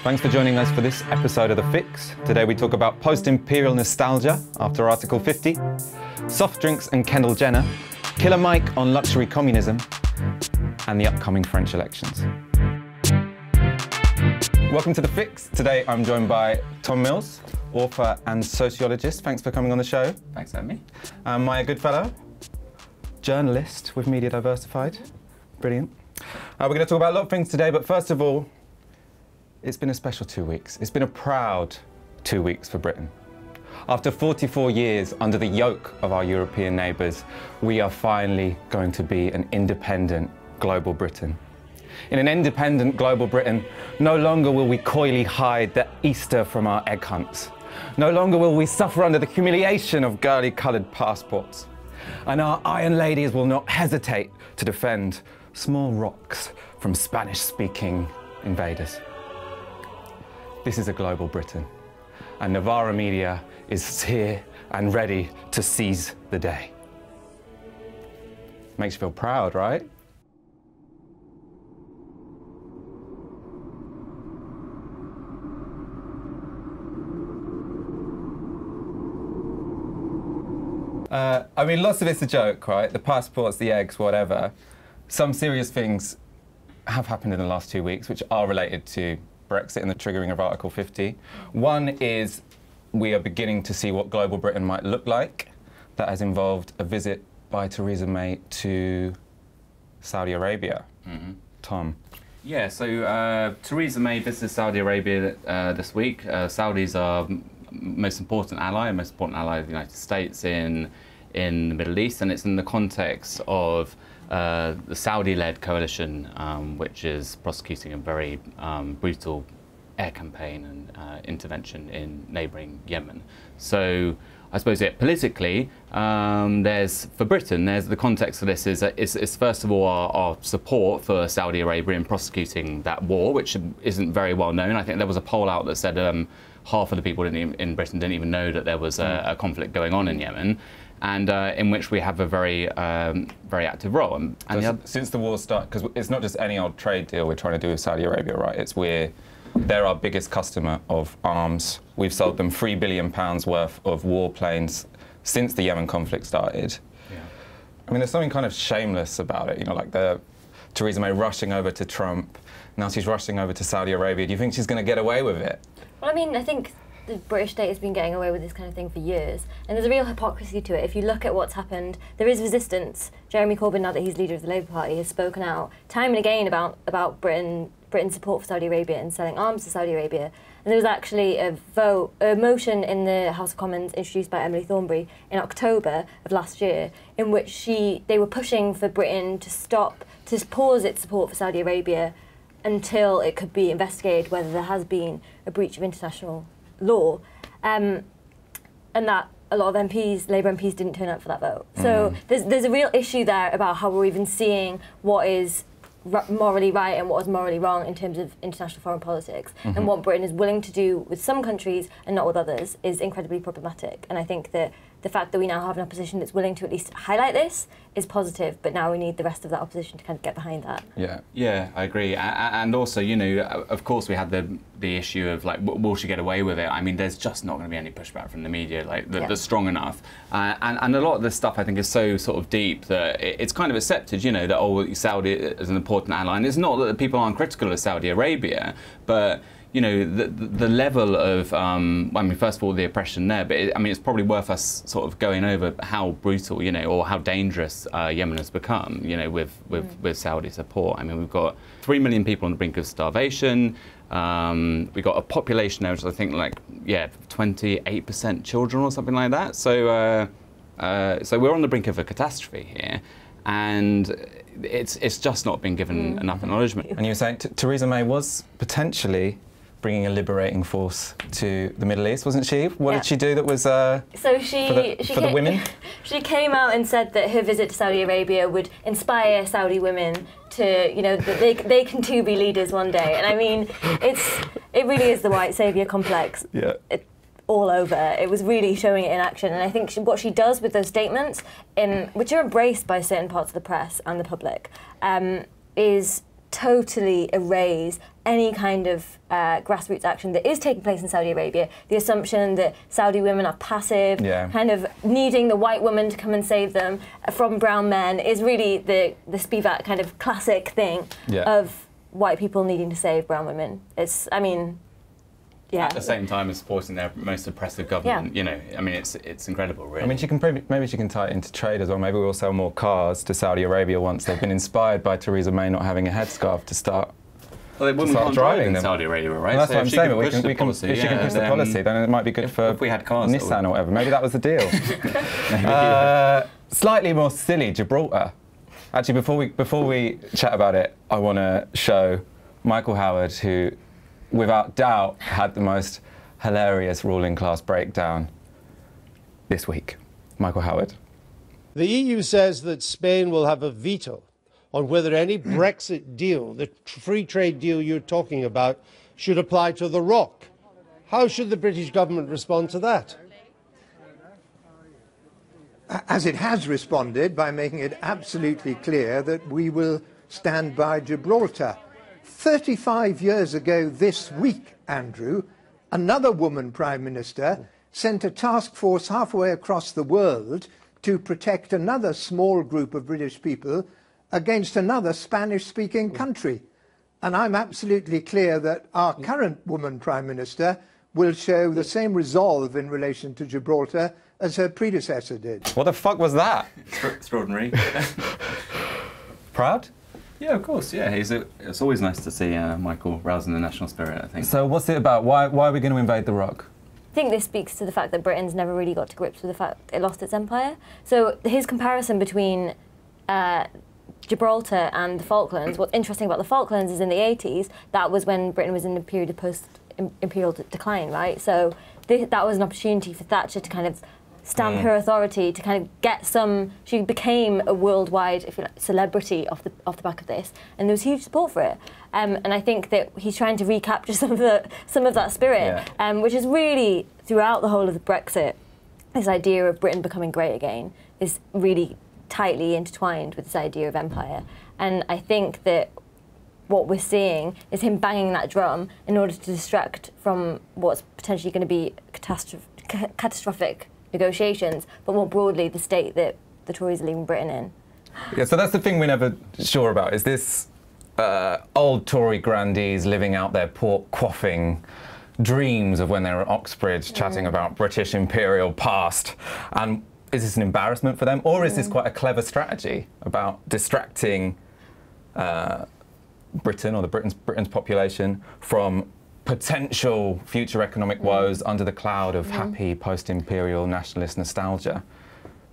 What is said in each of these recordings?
Thanks for joining us for this episode of The Fix. Today we talk about post-imperial nostalgia after Article 50, soft drinks and Kendall Jenner, Killer Mike on luxury communism, and the upcoming French elections. Welcome to The Fix. Today I'm joined by Tom Mills, author and sociologist. Thanks for coming on the show. Thanks for having me. Maya Goodfellow, journalist with Media Diversified. Brilliant. We're going to talk about a lot of things today, but first of all, it's been a special 2 weeks. It's been a proud 2 weeks for Britain. After 44 years under the yoke of our European neighbours, we are finally going to be an independent global Britain. In an independent global Britain, no longer will we coyly hide the Easter from our egg hunts. No longer will we suffer under the humiliation of girly-coloured passports. And our iron ladies will not hesitate to defend small rocks from Spanish-speaking invaders. This is a global Britain, and Novara Media is here and ready to seize the day. Makes you feel proud, right? I mean, lots of it's a joke, right? The passports, the eggs, whatever. Some serious things have happened in the last 2 weeks, which are related to Brexit and the triggering of Article 50. One is we are beginning to see what global Britain might look like. That has involved a visit by Theresa May to Saudi Arabia. Tom. Yeah, so Theresa May visited Saudi Arabia this week. Saudis are most important ally of the United States in the Middle East, and it's in the context of the Saudi-led coalition, which is prosecuting a very brutal air campaign and intervention in neighbouring Yemen. So I suppose politically, for Britain, there's the context of this is first of all our support for Saudi Arabia in prosecuting that war, which isn't very well known. I think there was a poll out that said half of the people in Britain didn't even know that there was a conflict going on in Yemen, and in which we have a very active role. And since the war started, because it's not just any old trade deal we're trying to do with Saudi Arabia, right? They're our biggest customer of arms. We've sold them £3 billion worth of warplanes since the Yemen conflict started. Yeah. I mean, there's something kind of shameless about it, you know, like Theresa May rushing over to Trump, now she's rushing over to Saudi Arabia. Do you think she's going to get away with it? Well, I mean, I think the British state has been getting away with this kind of thing for years, and there's a real hypocrisy to it. If you look at what's happened, there is resistance. Jeremy Corbyn, now that he's leader of the Labour Party, has spoken out time and again about Britain's support for Saudi Arabia and selling arms to Saudi Arabia. And there was actually a motion in the House of Commons introduced by Emily Thornberry in October of last year, in which they were pushing for Britain to pause its support for Saudi Arabia until it could be investigated whether there has been a breach of international law, and that a lot of Labour MPs didn't turn up for that vote. So there's a real issue there about how we're even seeing what is morally right and what is morally wrong in terms of international foreign politics, and what Britain is willing to do with some countries and not with others is incredibly problematic. And I think that the fact that we now have an opposition that's willing to at least highlight this is positive, but now we need the rest of that opposition to kind of get behind that. Yeah, I agree. And also, you know, of course we had the issue of, like, will she get away with it? I mean, there's just not going to be any pushback from the media, like, that's strong enough. And a lot of this stuff, I think, is so sort of deep that it's kind of accepted, you know, that, oh, Saudi is an important ally. And it's not that the people aren't critical of Saudi Arabia, but you know, the level of, I mean, first of all, the oppression there, but I mean, it's probably worth us sort of going over how brutal, you know, or how dangerous Yemen has become, you know, with Saudi support. I mean, we've got 3 million people on the brink of starvation. We've got a population there, which I think, like, 28% children or something like that. So, so we're on the brink of a catastrophe here, and it's just not been given enough acknowledgement. And you were saying Theresa May was potentially bringing a liberating force to the Middle East, wasn't she? What did she do that was for the women? She came out and said that her visit to Saudi Arabia would inspire Saudi women to, you know, that they can too be leaders one day. And I mean, it really is the white saviour complex. All over. It was really showing it in action, and I think what she does with those statements, which are embraced by certain parts of the press and the public, is totally erase any kind of grassroots action that is taking place in Saudi Arabia. The assumption that Saudi women are passive, kind of needing the white woman to come and save them from brown men, is really the Spivak kind of classic thing of white people needing to save brown women. It's, I mean, at the same time as supporting their most oppressive government, you know, I mean, it's incredible, really. I mean, maybe she can tie it into trade as well. Maybe we'll sell more cars to Saudi Arabia once they've been inspired by Theresa May not having a headscarf to start. Well, they wouldn't can't driving in Saudi Arabia, right? Well, that's so what I'm saying. If she can push the then policy, then it might be good for if we had cars, Nissan or whatever. Maybe that was the deal. Slightly more silly, Gibraltar. Actually, before we chat about it, I want to show Michael Howard, who, without doubt, had the most hilarious ruling class breakdown this week. Michael Howard. The EU says that Spain will have a veto on whether any Brexit deal, the free trade deal you're talking about, should apply to the ROC. How should the British government respond to that? As it has responded by making it absolutely clear that we will stand by Gibraltar. 35 years ago this week, Andrew, another woman Prime Minister sent a task force halfway across the world to protect another small group of British people against another Spanish-speaking country. And I'm absolutely clear that our current woman Prime Minister will show the same resolve in relation to Gibraltar as her predecessor did. What the fuck was that? Extraordinary. Proud? Yeah, of course, yeah. It's always nice to see Michael rousing the national spirit, I think. So what's it about? Why are we going to invade the ROC? I think this speaks to the fact that Britain's never really got to grips with the fact it lost its empire. So his comparison between Gibraltar and the Falklands, what's interesting about the Falklands is in the 80s, that was when Britain was in a period of post-imperial decline, right? So that was an opportunity for Thatcher to kind of stamp her authority, to kind of get some. She became a worldwide, if you like, celebrity off the back of this, and there was huge support for it. And I think that he's trying to recapture some of that spirit, which is really throughout the whole of the Brexit. This idea of Britain becoming great again is really tightly intertwined with this idea of empire. And I think that what we're seeing is him banging that drum in order to distract from what's potentially going to be catastrophic negotiations, but more broadly the state that the Tories are leaving Britain in. Yeah, so that's the thing we're never sure about, is this old Tory grandees living out their pork quaffing dreams of when they were at Oxbridge chatting about British imperial past, and is this an embarrassment for them, or is this quite a clever strategy about distracting Britain, or Britain's population, from potential future economic woes under the cloud of happy post-imperial nationalist nostalgia?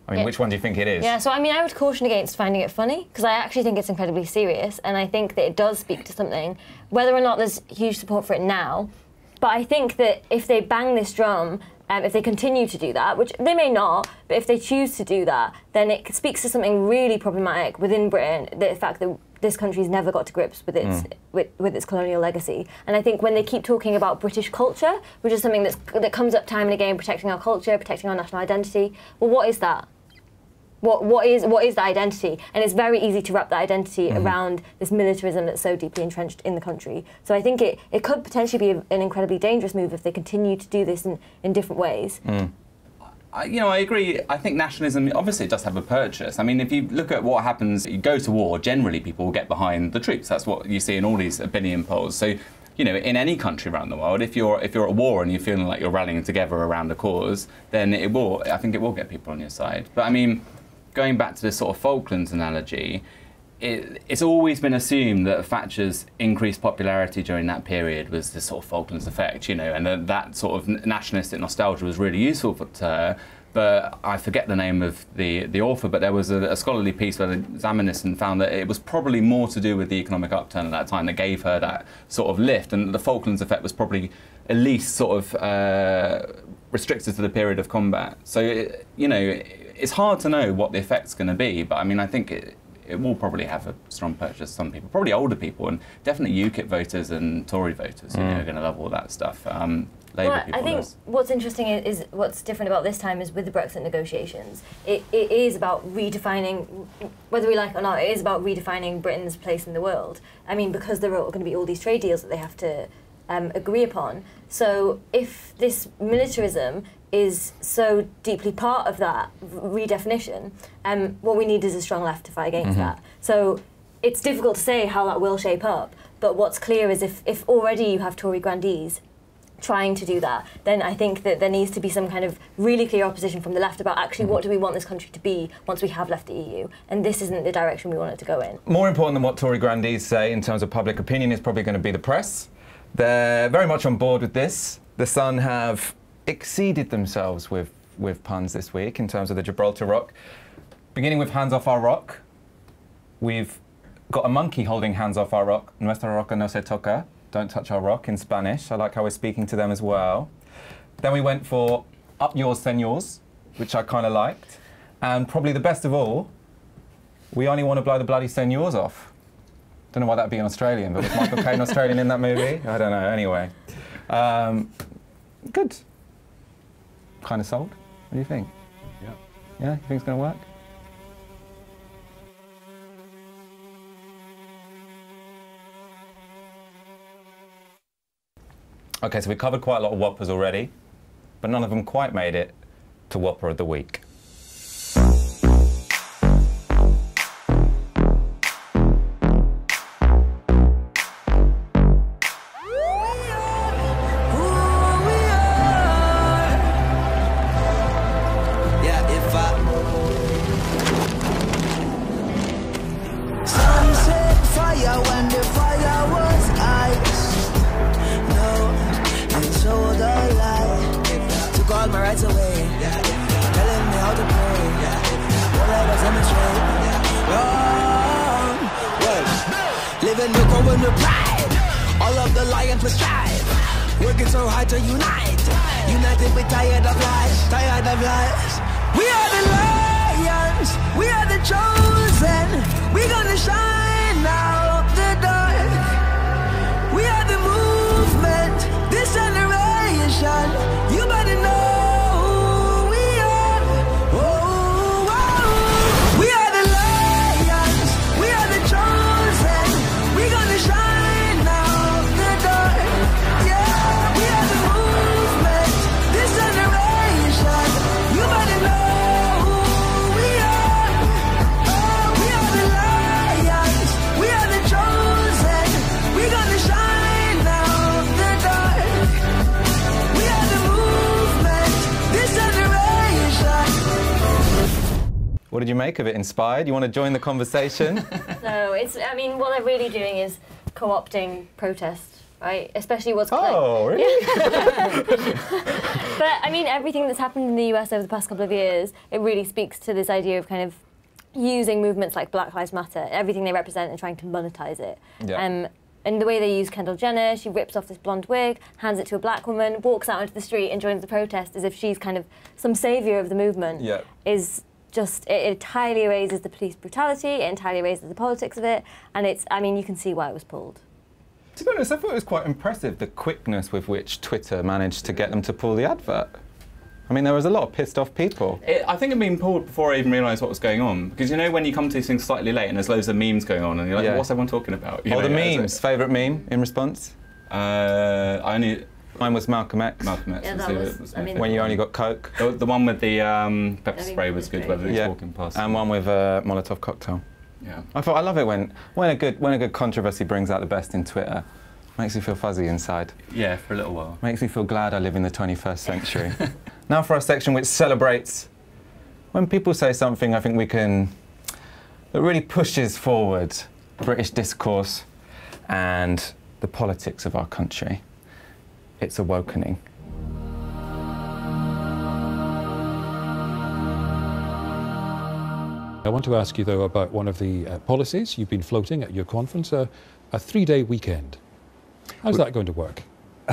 I mean, which one do you think it is? Yeah, so I mean, I would caution against finding it funny, because I actually think it's incredibly serious, and I think that it does speak to something, whether or not there's huge support for it now. But I think that if they bang this drum, if they continue to do that, which they may not, but if they choose to do that, then it speaks to something really problematic within Britain, the fact that this country's never got to grips with its with its colonial legacy. And I think when they keep talking about British culture, which is something that comes up time and again, protecting our culture, protecting our national identity, well, what is that? What is the identity? And it's very easy to wrap that identity around this militarism that's so deeply entrenched in the country. So I think it could potentially be an incredibly dangerous move if they continue to do this in different ways. I agree. I think nationalism, obviously, it does have a purchase. I mean, if you look at what happens, you go to war, generally people will get behind the troops. That's what you see in all these opinion polls. So, you know, in any country around the world, if you're at war and you're feeling like you're rallying together around a cause, then I think it will get people on your side. But I mean, going back to this sort of Falklands analogy, it's always been assumed that Thatcher's increased popularity during that period was the sort of Falklands effect, you know, and that sort of nationalistic nostalgia was really useful to her. But I forget the name of the author, but there was a scholarly piece where they examined this and found that it was probably more to do with the economic upturn at that time that gave her that sort of lift, and the Falklands effect was probably at least sort of restricted to the period of combat. So, you know, it's hard to know what the effect's going to be, but I mean, I think it it will probably have a strong purchase. Some people, probably older people, and definitely UKIP voters and Tory voters, you know, are going to love all that stuff. Labour people I think what's interesting is what's different about this time is with the Brexit negotiations. It is about redefining, whether we like it or not, it is about redefining Britain's place in the world. I mean, because there are going to be all these trade deals that they have to agree upon. So if this militarism is so deeply part of that redefinition, what we need is a strong left to fight against that. So it's difficult to say how that will shape up, but what's clear is if already you have Tory grandees trying to do that, then I think that there needs to be some kind of really clear opposition from the left about actually what do we want this country to be once we have left the EU, and this isn't the direction we want it to go in. More important than what Tory grandees say in terms of public opinion is probably going to be the press. They're very much on board with this. The Sun have exceeded themselves with puns this week in terms of the Gibraltar rock. Beginning with hands off our rock, we've got a monkey holding hands off our rock. Nuestra roca no se toca. Don't touch our rock in Spanish. I like how we're speaking to them as well. Then we went for up yours, señors, which I kind of liked. And probably the best of all, we only want to blow the bloody señors off. Don't know why that'd be in Australian, but was Michael Caine Australian in that movie? I don't know. Anyway. Good. Kind of sold. What do you think? Yeah. Yeah? You think it's going to work? Okay, so we covered quite a lot of Whoppers already, but none of them quite made it to Whopper of the Week. Living the core with pride. All of the lions will strive. Working so hard to unite. United, we tired of lies. Tired of lies. We are the lions. We are the chosen. We gonna shine out the dark. We are the movement. This generation. You better know. What did you make of it? Inspired? You want to join the conversation? No, I mean, what they're really doing is co-opting protest, right? Especially what's... Oh, really? Yeah. But, I mean, everything that's happened in the US over the past couple of years, it really speaks to this idea of kind of using movements like Black Lives Matter, everything they represent, and trying to monetize it. Yeah. And the way they use Kendall Jenner, she rips off this blonde wig, hands it to a black woman, walks out into the street and joins the protest as if she's kind of some saviour of the movement, is just, it entirely erases the police brutality, it entirely erases the politics of it, and it's, I mean, you can see why it was pulled. To be honest, I thought it was quite impressive, the quickness with which Twitter managed to get them to pull the advert. I mean, there was a lot of pissed off people. I think it had been pulled before I even realised what was going on. Because you know when you come to these things slightly late and there's loads of memes going on and you're like, what's everyone talking about? You know, the memes. Favourite meme in response? Mine was Malcolm X. Malcolm X. Yeah, that was, I mean, when you only got Coke. The one with the pepper spray was good, whether he's walking past. And one with a Molotov cocktail. Yeah. I love it when a good controversy brings out the best in Twitter. Makes me feel fuzzy inside. Yeah, for a little while. Makes me feel glad I live in the 21st century. Now for our section which celebrates when people say something I think that really pushes forward British discourse and the politics of our country. It's Awokening. I want to ask you, though, about one of the policies you've been floating at your conference, a three-day weekend. How's that going to work?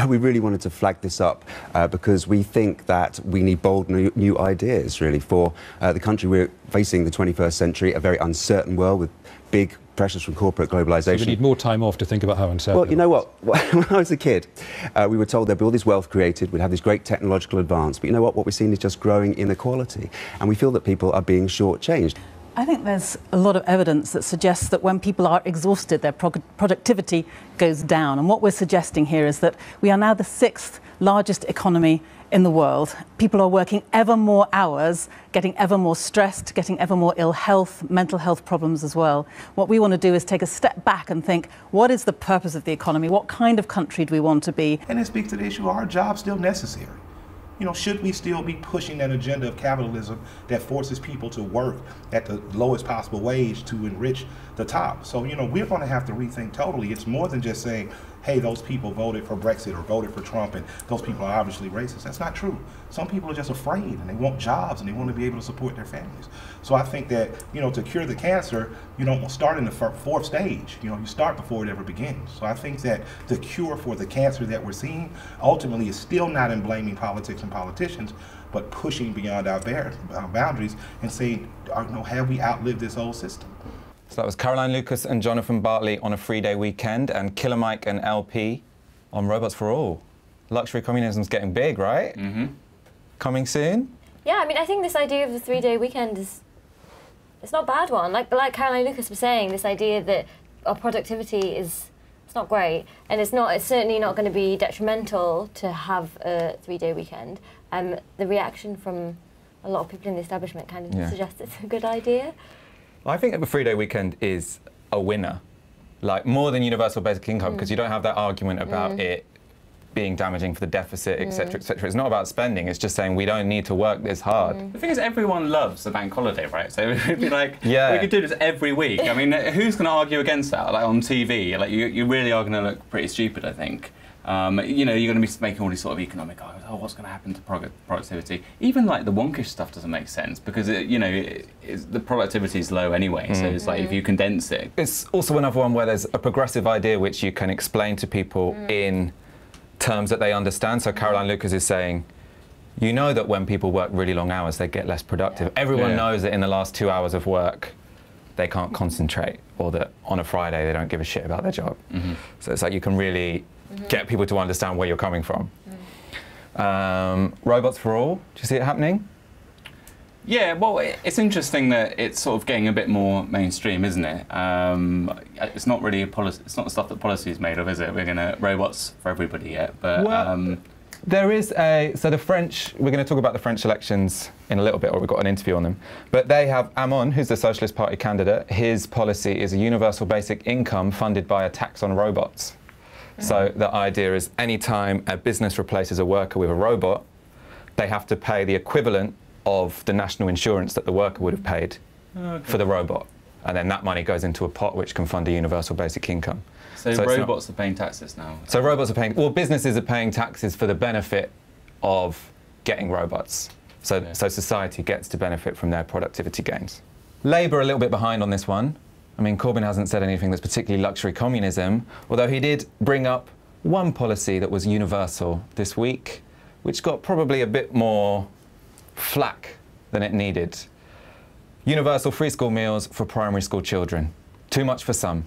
we really wanted to flag this up because we think that we need bold new ideas, really, for the country. We're facing the 21st century, a very uncertain world with big pressures from corporate globalisation. So we need more time off to think about how uncertain. Well, you know what? When I was a kid, we were told there'd be all this wealth created, we'd have this great technological advance, but you know what? What we're seeing is just growing inequality, and we feel that people are being shortchanged. I think there's a lot of evidence that suggests that when people are exhausted, their productivity goes down. And what we're suggesting here is that we are now the 6th largest economy in the world. People are working ever more hours, getting ever more stressed, getting ever more ill health, mental health problems as well. What we want to do is take a step back and think, what is the purpose of the economy? What kind of country do we want to be? And it speaks to the issue, are jobs still necessary? You know, should we still be pushing that agenda of capitalism that forces people to work at the lowest possible wage to enrich the top? So, you know, we're going to have to rethink totally. It's more than just saying, hey, those people voted for Brexit or voted for Trump and those people are obviously racist. That's not true. Some people are just afraid and they want jobs and they want to be able to support their families. So I think that, you know, to cure the cancer, you don't start in the 4th stage. You know, you start before it ever begins. So I think that the cure for the cancer that we're seeing ultimately is still not in blaming politics and politicians, but pushing beyond our boundaries and saying, you know, have we outlived this old system? So that was Caroline Lucas and Jonathon Bartley on a 3-day weekend, and Killer Mike and LP on Robots for All. Luxury communism's getting big, right? Mm-hmm. Coming soon? Yeah, I mean, I think this idea of the 3-day weekend it's not a bad one. Like Caroline Lucas was saying, this idea that our productivity it's not great, and it's certainly not going to be detrimental to have a 3-day weekend. The reaction from a lot of people in the establishment kind of suggests it's a good idea. I think that the 3-day weekend is a winner, like more than universal basic income, because you don't have that argument about it being damaging for the deficit, etc., etc. It's not about spending, it's just saying we don't need to work this hard. The thing is, everyone loves the bank holiday, right? So it'd be like, we could do this every week. I mean, who's going to argue against that? Like on TV, like you really are going to look pretty stupid, I think. You know, you're going to be making all these sort of economic arguments. Oh, what's going to happen to productivity? Even like the wonkish stuff doesn't make sense because you know the productivity is low anyway. So it's like if you condense it. It's also another one where there's a progressive idea which you can explain to people in terms that they understand. So Caroline Lucas is saying, you know that when people work really long hours, they get less productive. Everyone knows that in the last 2 hours of work, they can't concentrate, or that on a Friday they don't give a shit about their job. So it's like you can really get people to understand where you're coming from. Robots for All, do you see it happening? Yeah, well, it's interesting that it's sort of getting a bit more mainstream, isn't it? It's not really it's not the stuff that policy is made of, is it? We're going to robots for everybody yet, but there is so the French, we're going to talk about the French elections in a little bit, or we've got an interview on them, but they have Hamon, who's the Socialist Party candidate. His policy is a universal basic income funded by a tax on robots. So the idea is any time a business replaces a worker with a robot, they have to pay the equivalent of the national insurance that the worker would have paid for the robot. And then that money goes into a pot which can fund a universal basic income. So robots are paying taxes now? So robots are paying, well, businesses are paying taxes for the benefit of getting robots. So society gets to benefit from their productivity gains. Labour are a little bit behind on this one. I mean, Corbyn hasn't said anything that's particularly luxury communism, although he did bring up one policy that was universal this week, which got probably a bit more flack than it needed. Universal free school meals for primary school children. Too much for some.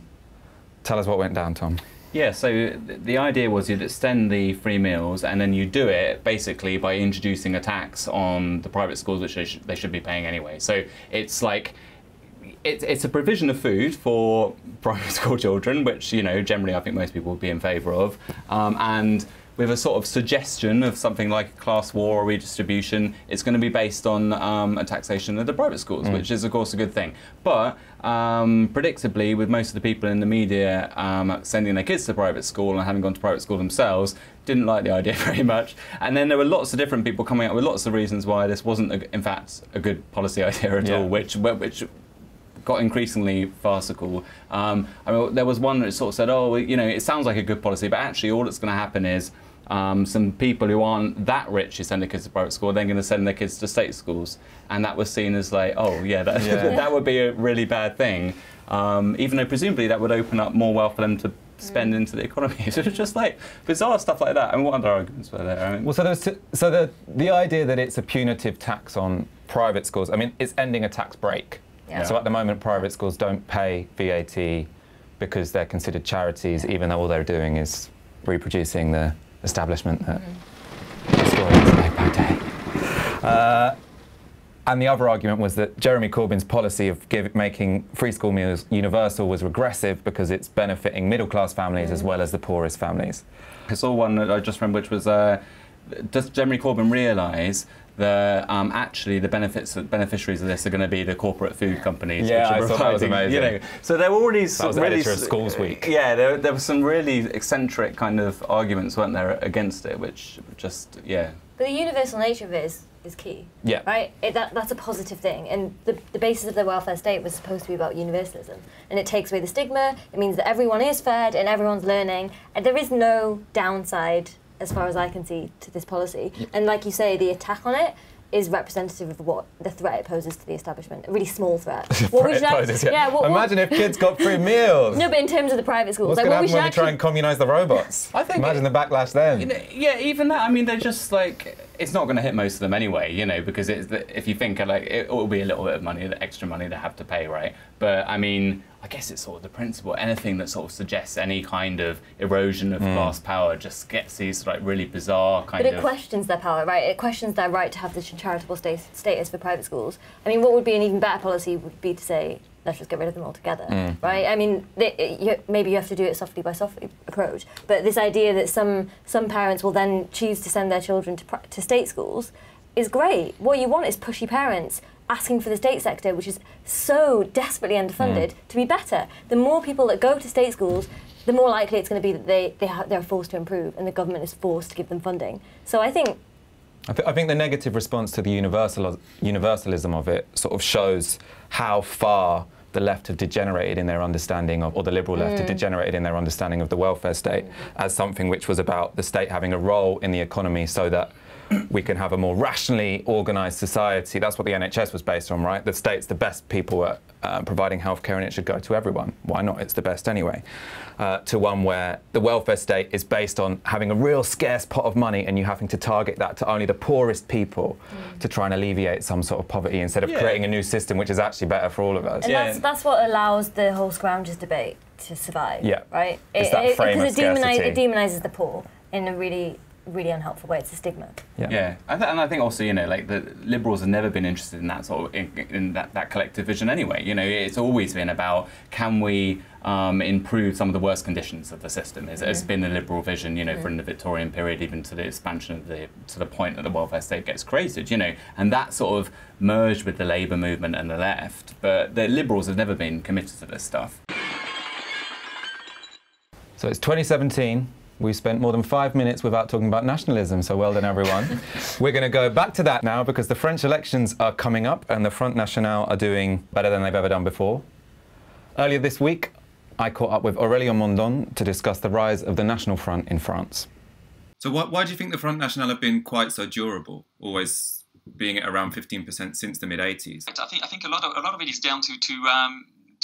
Tell us what went down, Tom. Yeah, so the idea was you'd extend the free meals and then you do it basically by introducing a tax on the private schools, which they should be paying anyway. So it's like, it's a provision of food for primary school children, which, you know, generally I think most people would be in favour of, and with a sort of suggestion of something like a class war or redistribution, it's going to be based on a taxation of the private schools, which is of course a good thing. But predictably, with most of the people in the media sending their kids to private school and having gone to private school themselves, didn't like the idea very much. And then there were lots of different people coming up with lots of reasons why this wasn't, in fact, a good policy idea at all, which got increasingly farcical. I mean, there was one that sort of said, oh, you know, it sounds like a good policy, but actually all that's going to happen is some people who aren't that rich who send their kids to private school, they're going to send their kids to state schools. And that was seen as like, oh, yeah, that would be a really bad thing. Even though presumably that would open up more wealth for them to spend into the economy. So it's just like bizarre stuff like that. And what other arguments were there? I mean, well, so the idea that it's a punitive tax on private schools, I mean, it's ending a tax break. Yeah. So at the moment, private schools don't pay VAT because they're considered charities, even though all they're doing is reproducing the establishment that destroys day by day. And the other argument was that Jeremy Corbyn's policy of making free school meals universal was regressive because it's benefiting middle-class families as well as the poorest families. I saw one that I just remembered, which was, does Jeremy Corbyn realise that actually the beneficiaries of this are going to be the corporate food companies? Yeah, which are I thought that was amazing. You know, so there were all these that was really editor of Schools Week. Yeah, there were some really eccentric kind of arguments, weren't there, against it, which just, yeah. But the universal nature of it is key. Yeah. Right? That's a positive thing. And the basis of the welfare state was supposed to be about universalism. And it takes away the stigma. It means that everyone is fed and everyone's learning. And there is no downside, as far as I can see, to this policy. Yeah. And like you say, the attack on it is representative of what the threat it poses to the establishment. A really small threat. Imagine if kids got free meals. No, but in terms of the private schools. What's going to happen when we try and communise the robots? I think imagine the backlash then. You know, yeah, even that. I mean, they're just like, it's not going to hit most of them anyway, you know, because if you think like it will be a little bit of money, the extra money they have to pay, right? But I mean, I guess it's sort of the principle. Anything that sort of suggests any kind of erosion of class power just gets these like really bizarre kind of. But it questions their power, right? It questions their right to have the charitable status for private schools. I mean, what would be an even better policy would be to say, let's just get rid of them altogether, right? I mean, maybe you have to do it softly by softly approach, but this idea that some parents will then choose to send their children to state schools is great. What you want is pushy parents asking for the state sector, which is so desperately underfunded, to be better. The more people that go to state schools, the more likely it's going to be that they're forced to improve and the government is forced to give them funding. So I think the negative response to the universalism of it sort of shows how far the left have degenerated in their understanding of, or the liberal left have degenerated in their understanding of the welfare state as something which was about the state having a role in the economy so that we can have a more rationally organised society. That's what the NHS was based on, right? The state's the best people at providing healthcare and it should go to everyone. Why not? It's the best anyway. To one where the welfare state is based on having a real scarce pot of money and you having to target that to only the poorest people to try and alleviate some sort of poverty instead of creating a new system which is actually better for all of us. And that's what allows the whole scroungers debate to survive, right? It's that frame of scarcity. It demonises the poor in a really unhelpful way. It's a stigma. Yeah. And I think also, you know, like the Liberals have never been interested in that sort of in that collective vision anyway. You know, it's always been about can we improve some of the worst conditions of the system. It's been the Liberal vision, you know, from the Victorian period even to the expansion of to the point that the welfare state gets created, you know, and that sort of merged with the Labour movement and the left. But the Liberals have never been committed to this stuff. So it's 2017. We spent more than 5 minutes without talking about nationalism, so well done, everyone. We're going to go back to that now because the French elections are coming up and the Front National are doing better than they've ever done before. Earlier this week, I caught up with Aurélien Mondon to discuss the rise of the National Front in France. So why do you think the Front National have been quite so durable, always being at around 15% since the mid-80s? I think a lot of it is down to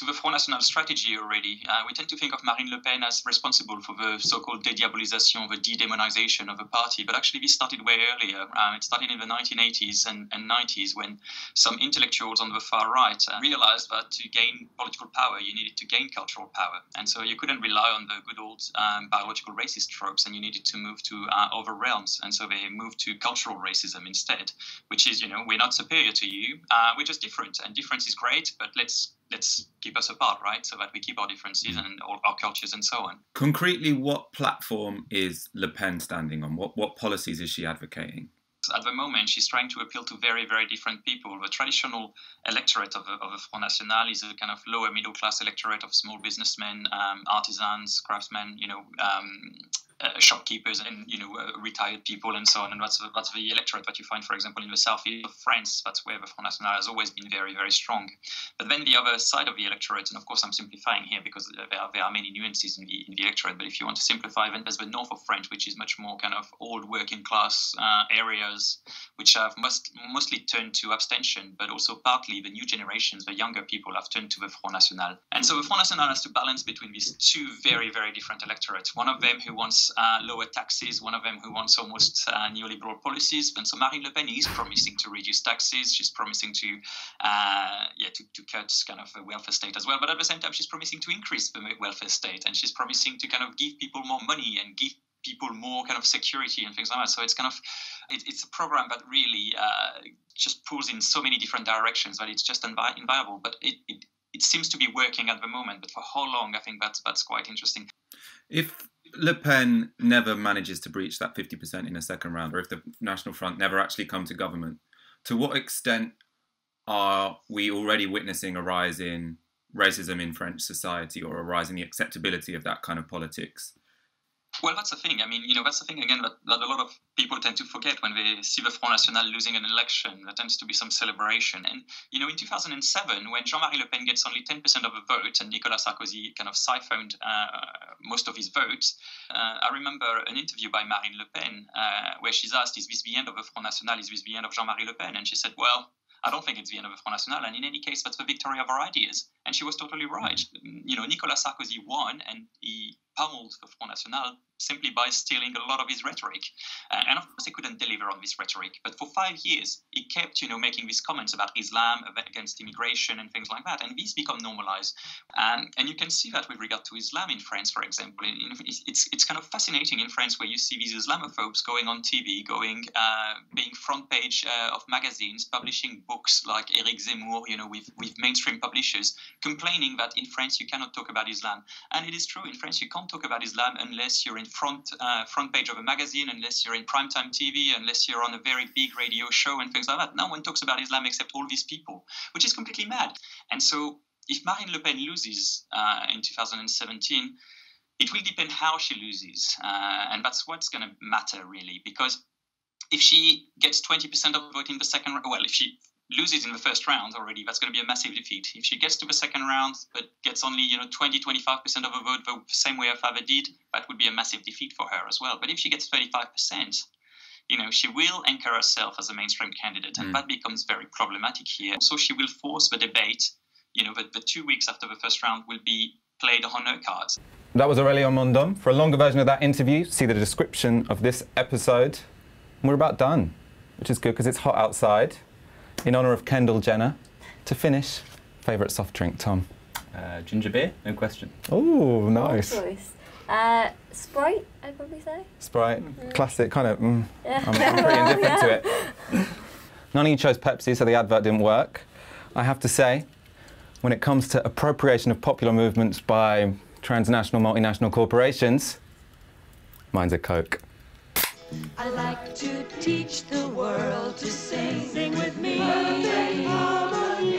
the Front National strategy already. We tend to think of Marine Le Pen as responsible for the so-called de-diabolisation, the de-demonization of the party, but actually this started way earlier. It started in the 1980s and 90s when some intellectuals on the far right realized that to gain political power, you needed to gain cultural power. And so you couldn't rely on the good old biological racist tropes, and you needed to move to other realms. And so they moved to cultural racism instead, which is, you know, we're not superior to you, we're just different. And difference is great, but let's keep us apart, right? So that we keep our differences and our cultures and so on. Concretely, what platform is Le Pen standing on? What policies is she advocating? At the moment, she's trying to appeal to very, very different people. The traditional electorate of the Front National is a kind of lower middle class electorate of small businessmen, artisans, craftsmen, you know, shopkeepers and retired people and so on, and that's the electorate that you find, for example, in the southeast of France. That's where the Front National has always been very, very strong. But then the other side of the electorate, and of course I'm simplifying here because there are many nuances in the electorate, but if you want to simplify, then there's the north of France, which is much more kind of old working class areas, which have mostly turned to abstention, but also partly the new generations, the younger people, have turned to the Front National. And so the Front National has to balance between these two very, very different electorates. One of them who wants lower taxes, one of them who wants almost neoliberal policies. And so Marine Le Pen is promising to reduce taxes. She's promising to cut kind of the welfare state as well. But at the same time, she's promising to increase the welfare state, and she's promising to kind of give people more money and give people more kind of security and things like that. So it's kind of it's a program that really just pulls in so many different directions that it's just inviable. But it seems to be working at the moment. But for how long? I think that's quite interesting. If Le Pen never manages to breach that 50% in a second round, or if the National Front never actually come to government, to what extent are we already witnessing a rise in racism in French society, or a rise in the acceptability of that kind of politics? Well, that's the thing. I mean, that's the thing, again, that a lot of people tend to forget when they see the Front National losing an election. There tends to be some celebration. And, in 2007, when Jean-Marie Le Pen gets only 10% of the vote and Nicolas Sarkozy kind of siphoned most of his votes, I remember an interview by Marine Le Pen where she's asked, is this the end of the Front National? Is this the end of Jean-Marie Le Pen? And she said, well, I don't think it's the end of the Front National, and in any case, that's the victory of our ideas. And she was totally right. Nicolas Sarkozy won, and he pummeled the Front National simply by stealing a lot of his rhetoric. And of course, he couldn't deliver on this rhetoric. But for 5 years, he kept, making these comments about Islam, against immigration and things like that. And these become normalized. And you can see that with regard to Islam in France, for example. It's kind of fascinating in France where you see these Islamophobes going on TV, being front page of magazines, publishing books like Éric Zemmour, with mainstream publishers, complaining that in France you cannot talk about Islam. And it is true, in France you can't talk about Islam unless you're in front page of a magazine, unless you're in primetime TV, unless you're on a very big radio show and things like that. No one talks about Islam except all these people, which is completely mad. And so if Marine Le Pen loses in 2017, it will depend how she loses. And that's what's going to matter, really, because if she gets 20% of the vote in the second round, well, if she loses in the first round already, that's going to be a massive defeat. If she gets to the second round but gets only 20-25% of the vote the same way her father did, that would be a massive defeat for her as well. But if she gets 35%, she will anchor herself as a mainstream candidate, and that becomes very problematic here. So she will force the debate, the 2 weeks after the first round will be played on her cards. That was Aurélien Mondom. For a longer version of that interview, see the description of this episode. And we're about done, which is good because it's hot outside. In honour of Kendall Jenner. To finish, favourite soft drink, Tom? Ginger beer, no question. Oh, nice. Sprite, I'd probably say. Sprite, classic, kind of, I'm pretty indifferent to it. None of you chose Pepsi, so the advert didn't work. I have to say, when it comes to appropriation of popular movements by transnational, multinational corporations, mine's a Coke. I like to teach the world to sing. Sing with me. Perfect harmony.